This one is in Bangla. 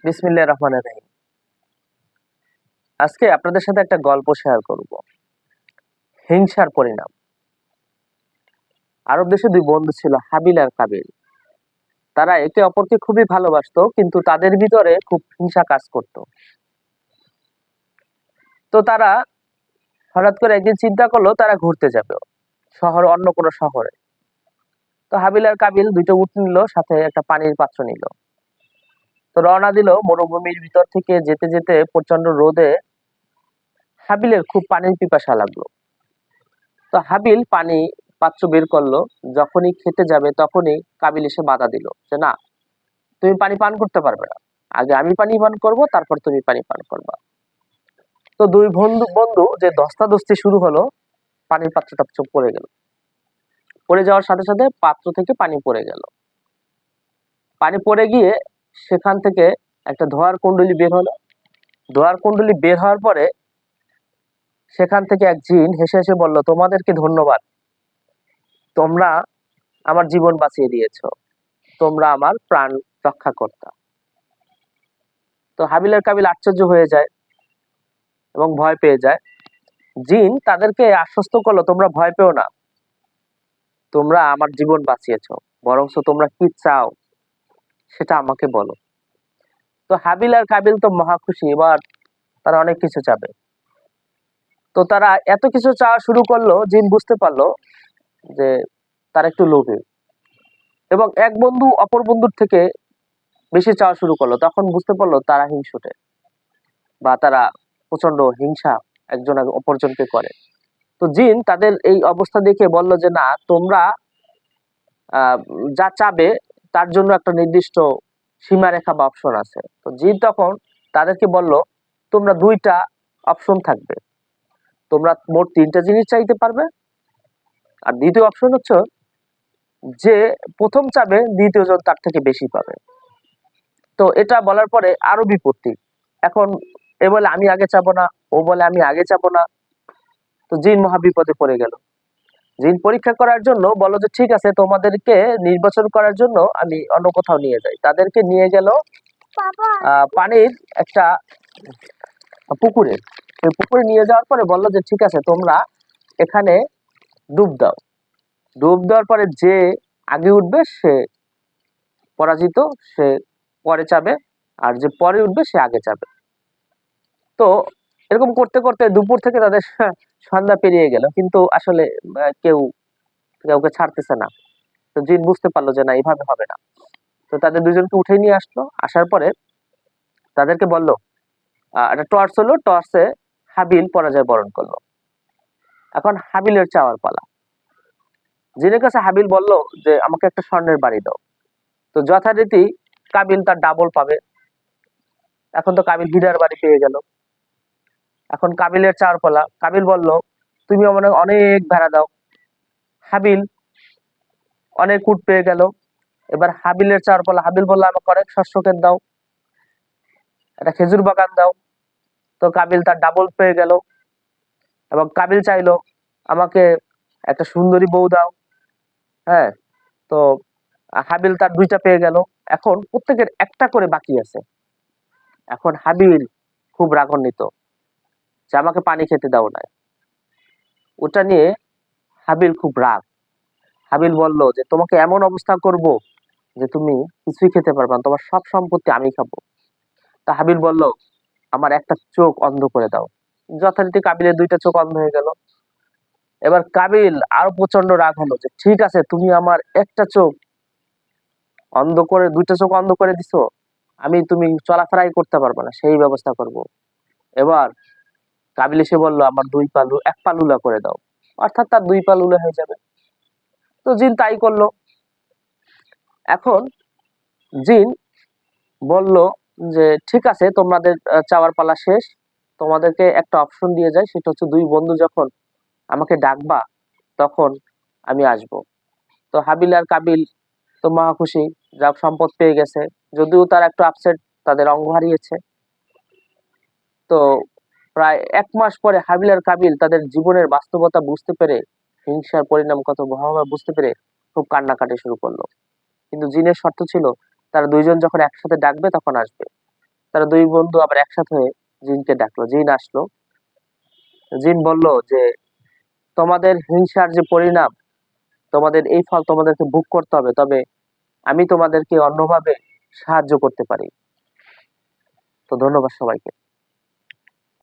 বিসমিল্লাহির রহমানির রহিম। আজকে আপনাদের সাথে একটা গল্প শেয়ার করব। হিংসার পরিণাম। আরব দেশে দুই বন্ধু ছিল, হাবিল আর কাবিল। তারা একে অপরকে খুবই ভালোবাসতো, কিন্তু তাদের ভিতরে খুব হিংসা কাজ করত। তো তারা হঠাৎ করে একদিন চিন্তা করলো তারা ঘুরতে যাবে অন্য কোনো শহরে। তো হাবিল আর কাবিল দুইটা উট নিল, সাথে একটা পানির পাত্র নিল। তো রওনা দিল। মরুভূমির ভিতর থেকে যেতে যেতে প্রচন্ড রোদে হাবিলের খুব পানির পিপাসা লাগলো। তো হাবিল পানি পাত্র বের করলো। যখনই খেতে যাবে তখনই কাবিল এসে বাধা দিল যে না, তুমি পানি পান করতে পারবে না, আগে আমি পানি পান করব, তারপর তুমি পানি পান করবা। তো দুই বন্ধু বন্ধু যে ধস্তাধস্তি শুরু হলো, পানির পাত্রটা চোখ পড়ে গেল। পড়ে যাওয়ার সাথে সাথে পাত্র থেকে পানি পড়ে গেল। পানি পড়ে গিয়ে সেখান থেকে একটা ধোঁয়ার কুণ্ডলী বের হলো। ধোঁয়ার কুণ্ডলী বের হওয়ার পরে সেখান থেকে এক জিন হেসে হেসে বলল, তোমাদেরকে ধন্যবাদ, তোমরা আমার জীবন বাঁচিয়ে দিয়েছো, তোমরা আমার প্রাণ রক্ষাকর্তা। তো হাবিল আর কাবিল আশ্চর্য হয়ে যায় এবং ভয় পেয়ে যায়। জিন তাদেরকে আশ্বস্ত করলো, তোমরা ভয় পেও না, তোমরা আমার জীবন বাঁচিয়েছো, বরং তোমরা কি চাও সেটা আমাকে বলো। তো হাবিল আর কাবিল তো মহা খুশি, এবার তারা অনেক কিছু চাবে। তো তারা এত কিছু চাওয়া শুরু করলো, জিন বুঝতে পারলো যে তারা একটু লোভী, এবং এক বন্ধু অপর বন্ধুর থেকে বেশি চাওয়া শুরু করলো। তখন বুঝতে পারলো তারা হিংসুটে, বা তারা প্রচন্ড হিংসা একজন অপরজনকে করে। তো জিন তাদের এই অবস্থা দেখে বলল যে না, তোমরা আহ যা চাবে তার জন্য একটা নির্দিষ্ট সীমারেখা বা অপশন আছে। তো জিন তখন তাদেরকে বলল, তোমরা দুইটা অপশন থাকবে, তোমরা মোট তিনটা জিনিস চাইতে পারবে। আর দ্বিতীয় অপশন হচ্ছে, যে প্রথম চাবে দ্বিতীয় জন তার থেকে বেশি পাবে। তো এটা বলার পরে আরো বিপত্তি। এখন এ বলে আমি আগে চাবো না, ও বলে আমি আগে চাবো না। তো জিন মহা বিপদে পড়ে গেল। জিন পরীক্ষা করার জন্য বলো যে ঠিক আছে, তোমাদেরকে নির্বাচন করার জন্য আমি অন্য কোথাও নিয়ে যাই। তাদেরকে নিয়ে গেল পানির একটা পুকুরে। ওই পুকুরে নিয়ে যাওয়ার পরে বললো যে ঠিক আছে, তোমরা এখানে ডুব দাও। ডুব দেওয়ার পরে যে আগে উঠবে সে পরাজিত, সে পরে যাবে, আর যে পরে উঠবে সে আগে যাবে। তো এরকম করতে করতে দুপুর থেকে তাদের সন্ধ্যা পেরিয়ে গেল, কিন্তু আসলে কেউ কাউকে ছাড়তেছে না। তো জিন বুঝতে পারলো যে না, এইভাবে হবে না। তো তাদের দুজনকে উঠে নিয়ে আসলো। আসার পরে তাদেরকে বললো, একটা টর্চ হলো, টর্চে হাবিল পরাজয় বরণ করলো। এখন হাবিলের চাওয়ার পালা। জিনের কাছে হাবিল বলল যে আমাকে একটা স্বর্ণের বাড়ি দাও। তো যথারীতি কাবিল তার ডাবল পাবে। এখন তো কাবিল হীরার বাড়ি পেয়ে গেল। এখন কাবিলের চাওয়ার পালা। কাবিল বলল, তুমি আমাকে অনেক ভেড়া দাও। হাবিল অনেক উট পেয়ে গেল। এবার হাবিলের চাওয়ার পালা। হাবিল বলল, আমাকে অনেক শস্য ক্ষেত দাও, একটা খেজুর বাগান দাও। তো কাবিল তার ডাবল পেয়ে গেল। এবং কাবিল চাইলো, আমাকে একটা সুন্দরী বউ দাও। হ্যাঁ। তো হাবিল তার দুইটা পেয়ে গেল। এখন প্রত্যেকের একটা করে বাকি আছে। এখন হাবিল খুব রাগান্বিত যে আমাকে পানি খেতে দাও না। ওটা নিয়ে হাবিল খুব রাগ। হাবিল বলল যে তোমাকে এমন অবস্থা করব যে তুমি কিছুই খেতে পারবে না, তোমার সব সম্পত্তি আমি খাবো। তা হাবিল বলল, আমার একটা চোখ অন্ধ করে দাও। যথারীতি কাবিলের দুইটা চোখ অন্ধ হয়ে গেল। এবার কাবিল আরো প্রচন্ড রাগ হলো যে ঠিক আছে, তুমি আমার একটা চোখ অন্ধ করে, দুইটা চোখ অন্ধ করে দিছো, তুমি চলাফেরাই করতে পারবে না, সেই ব্যবস্থা করব। এবার কাবিল এসে বললো, আমার দুই পালু এক পালুলা করে দাও, অর্থাৎ তার দুই পালুলা হয়ে যাবে। তো জিন তাই করলো। এখন জিন বলল যে ঠিক আছে, তোমাদের চাওয়ার পালা শেষ, তোমাদেরকে একটা অপশন দিয়ে যায়, সেটা হচ্ছে দুই বন্ধু যখন আমাকে ডাকবা তখন আমি আসব। তো হাবিল আর কাবিল তো মহা খুশি, যা সম্পদ পেয়ে গেছে। যদিও তারা একটু আপসেট, তাদের অঙ্গ হারিয়েছে। তো প্রায় 1 মাস পরে হাবিল আর কাবিল তাদের জীবনের বাস্তবতা বুঝতে পেরে, হিংসার পরিণাম কত ভয়াবহ বুঝতে পেরে খুব কান্নাকাটি শুরু করলো। কিন্তু জিনের শর্ত ছিল, তারা দুইজন যখন একসাথে ডাকবে তখন আসবে। তারা দুই বন্ধু আবার একসাথে হয়ে জিনকে ডাকলো। জিন আসলো। জিন বলল যে তোমাদের হিংসার যে পরিণাম, তোমাদের এই ফল তোমাদেরকে ভোগ করতে হবে, তবে আমি তোমাদেরকে অন্যভাবে সাহায্য করতে পারি। তো ধন্যবাদ সবাইকে।